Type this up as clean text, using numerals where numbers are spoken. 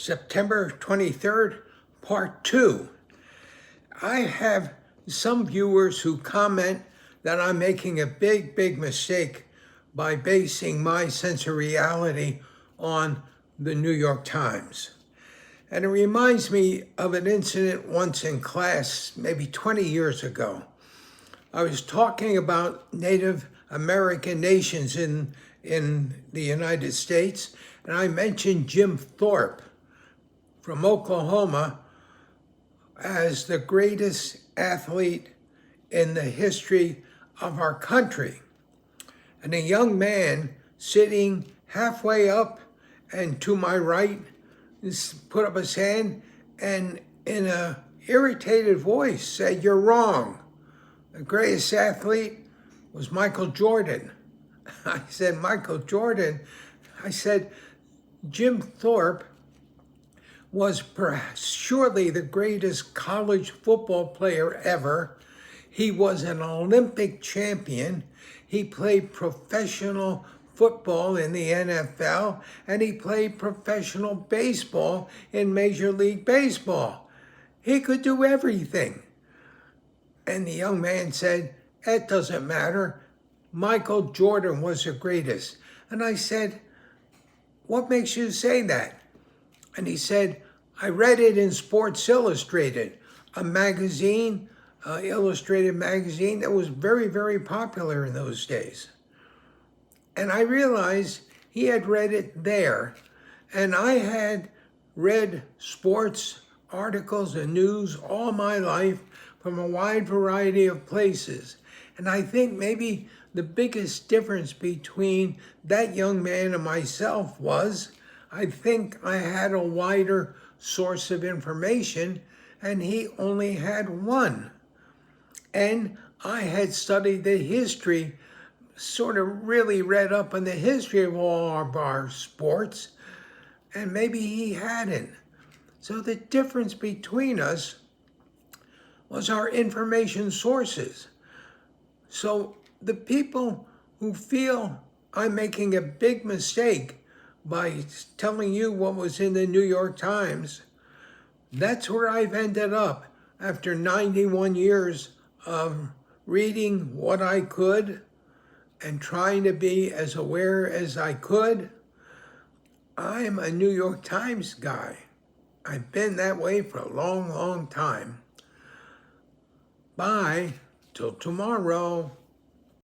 September 23rd, part 2. I have some viewers who comment that I'm making a big mistake by basing my sense of reality on the New York Times. And it reminds me of an incident once in class, maybe 20 years ago. I was talking about Native American nations in the United States, and I mentioned Jim Thorpe from Oklahoma as the greatest athlete in the history of our country. And a young man sitting halfway up and to my right put up his hand and in an irritated voice said, "You're wrong. The greatest athlete was Michael Jordan." I said, "Michael Jordan?" I said, "Jim Thorpe was surely the greatest college football player ever. He was an Olympic champion. He played professional football in the NFL, and he played professional baseball in Major League Baseball. He could do everything." And the young man said, "It doesn't matter. Michael Jordan was the greatest." And I said, "What makes you say that?" And he said, "I read it in Sports Illustrated, a magazine, illustrated magazine that was very popular in those days." And I realized he had read it there, and I had read sports articles and news all my life from a wide variety of places. And I think maybe the biggest difference between that young man and myself was I think I had a wider source of information and he only had one. And I had studied the history, sort of really read up on the history of all of our sports, and maybe he hadn't. So the difference between us was our information sources. So the people who feel I'm making a big mistake by telling you what was in the New York Times, that's where I've ended up after 91 years of reading what I could and trying to be as aware as I could. I'm a New York Times guy. I've been that way for a long time. Bye, till tomorrow.